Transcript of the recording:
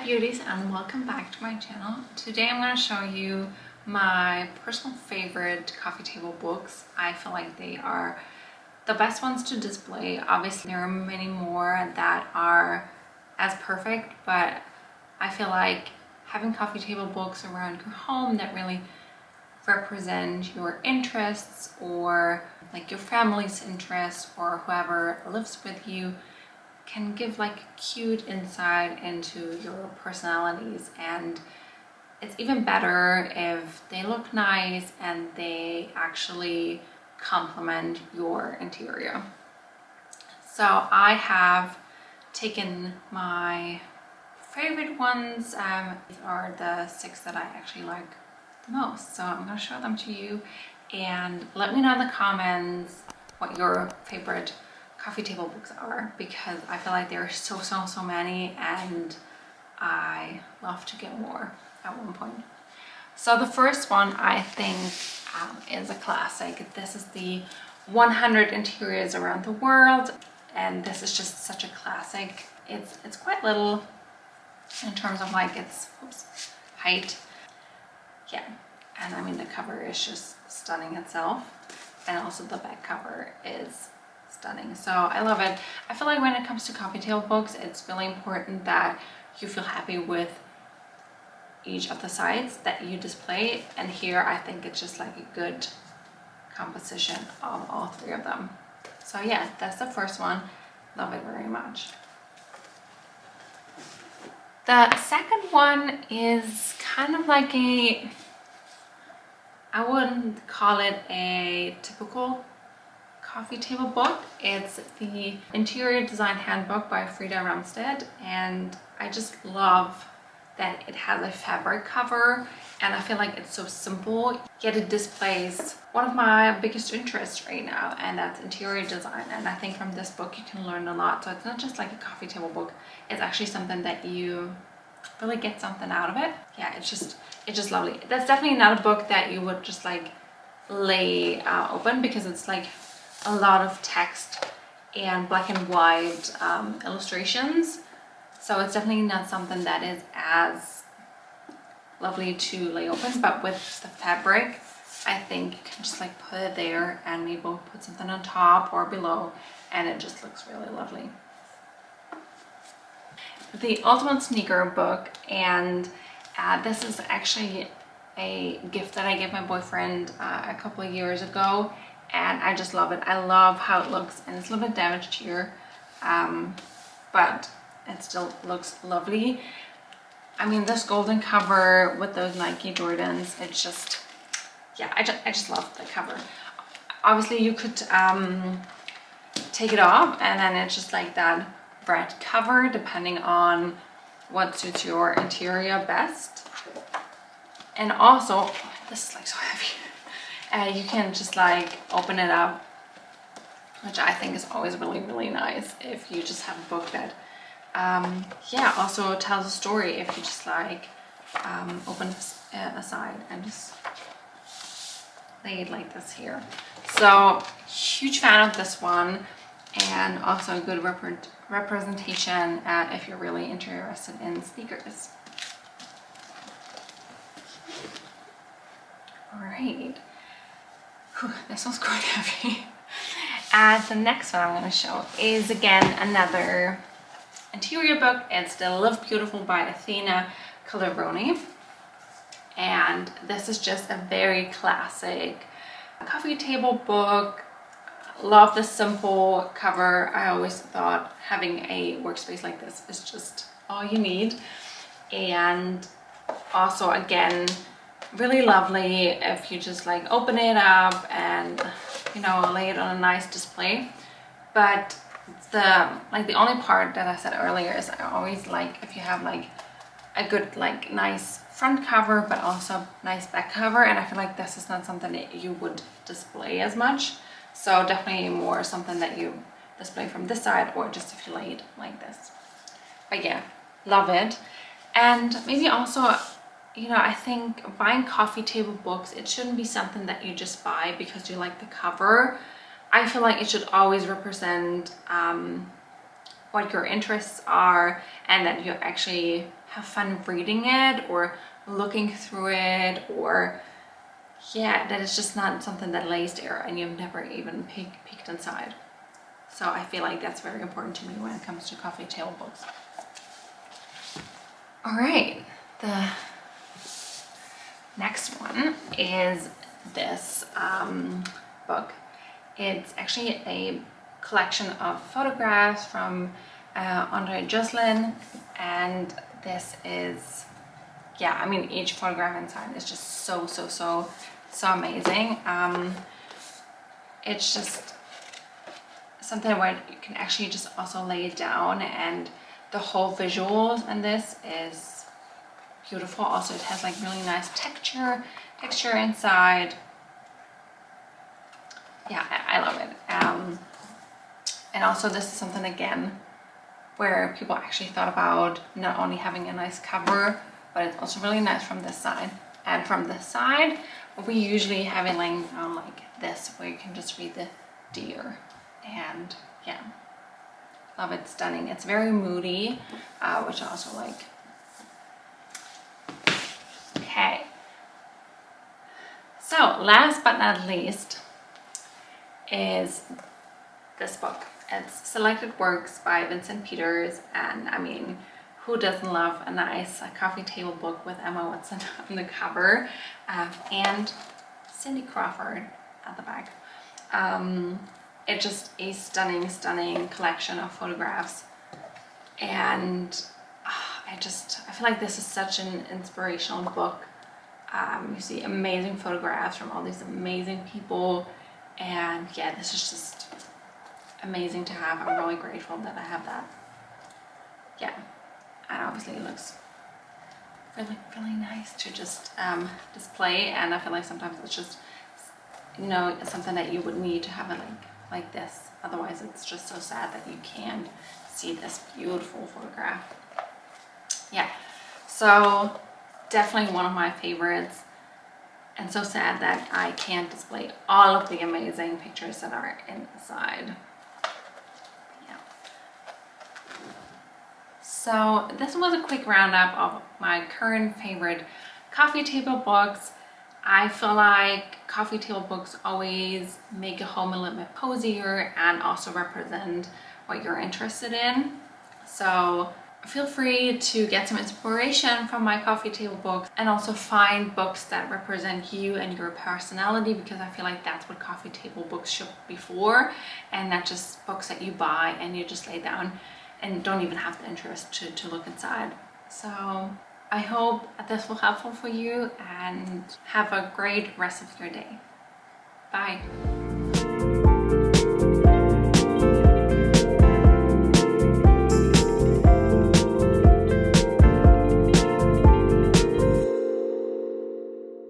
beauties, and welcome back to my channel. Today I'm going to show you my personal favorite coffee table books. I feel like they are the best ones to display. Obviously there are many more that are as perfect, but I feel like having coffee table books around your home that really represent your interests or like your family's interests or whoever lives with you can give like cute insight into your personalities, and it's even better if they look nice and they actually complement your interior. So I have taken my favorite ones. These are the 6 that I actually like the most, so I'm going to show them to you and let me know in the comments what your favorite coffee table books are, because I feel like there are so many and I love to get more at one point. So the first one I think is a classic. This is the 100 Interiors Around the World, and this is just such a classic. It's quite little in terms of like its height. Yeah, and I mean the cover is just stunning itself, and also the back cover is stunning, so I love it. I feel like when it comes to coffee table books, it's really important that you feel happy with each of the sides that you display, and here I think it's just like a good composition of all 3 of them. So yeah, that's the first one. Love it very much. The second one is kind of like I wouldn't call it a typical coffee table book. It's the Interior Design Handbook by Frida Ramstedt, and I just love that it has a fabric cover, and I feel like it's so simple, yet it displays one of my biggest interests right now, and that's interior design. And I think from this book you can learn a lot. So it's not just like a coffee table book, it's actually something that you really get something out of it. Yeah, it's just lovely. That's definitely not a book that you would just like lay open, because it's like a lot of text and black and white illustrations, so it's definitely not something that is as lovely to lay open. But with the fabric, I think you can just like put it there and maybe put something on top or below, and it just looks really lovely. The Ultimate Sneaker book, and this is actually a gift that I gave my boyfriend a couple of years ago, and I just love it. I love how it looks, and it's a little bit damaged here, but it still looks lovely. I mean, this golden cover with those Nike Jordans, it's just, yeah, I just love the cover. Obviously you could take it off and then it's just like that red cover, depending on what suits your interior best. And also, this is like so heavy. You can just like open it up, which I think is always really nice if you just have a book that yeah, also tells a story. If you just like open this aside and just lay it like this here. So huge fan of this one, and also a good representation if you're really interested in sneakers. All right. Whew, this one's quite heavy. And the next one I'm going to show is again another interior book. It's the Live Beautiful by Athena Calderoni, and this is just a very classic coffee table book. Love the simple cover. I always thought having a workspace like this is just all you need, and also again really lovely if you just like open it up and, you know, lay it on a nice display. But the only part that I said earlier is I always like if you have like a good like nice front cover but also nice back cover, and I feel like this is not something that you would display as much, so definitely more something that you display from this side, or just if you lay it like this. But yeah, love it. And maybe also, you know, I think buying coffee table books, it shouldn't be something that you just buy because you like the cover. I feel like it should always represent what your interests are, and that you actually have fun reading it or looking through it, or yeah, that is just not something that lays there and you've never even peeked inside. So I feel like that's very important to me when it comes to coffee table books. All right, the next one is this book. It's actually a collection of photographs from Andre Jocelyn, and this is, yeah, I mean, each photograph inside is just so amazing. It's just something where you can actually just also lay it down, and the whole visuals in this is beautiful. Also, it has like really nice texture inside. Yeah, I love it. And also this is something, again, where people actually thought about not only having a nice cover, but it's also really nice from this side. And from this side, we usually have it laying down like this, where you can just read the deer. And yeah, love it. Stunning. It's very moody, which I also like. Okay, so last but not least is this book. It's Selected Works by Vincent Peters, and I mean, who doesn't love a nice coffee table book with Emma Watson on the cover, and Cindy Crawford at the back. It's just a stunning collection of photographs, and I feel like this is such an inspirational book. You see amazing photographs from all these amazing people, and yeah, this is just amazing to have. I'm really grateful that I have that. Yeah, and obviously it looks really nice to just display, and I feel like sometimes it's just, you know, something that you would need to have it like this. Otherwise it's just so sad that you can't see this beautiful photograph. Yeah, so definitely one of my favorites, and so sad that I can't display all of the amazing pictures that are inside. Yeah. So this was a quick roundup of my current favorite coffee table books. I feel like coffee table books always make a home a little bit cozier and also represent what you're interested in. So feel free to get some inspiration from my coffee table books, and also find books that represent you and your personality, because I feel like that's what coffee table books should be for, and not just books that you buy and you just lay down and don't even have the interest to look inside. So I hope this will be helpful for you, and have a great rest of your day. Bye.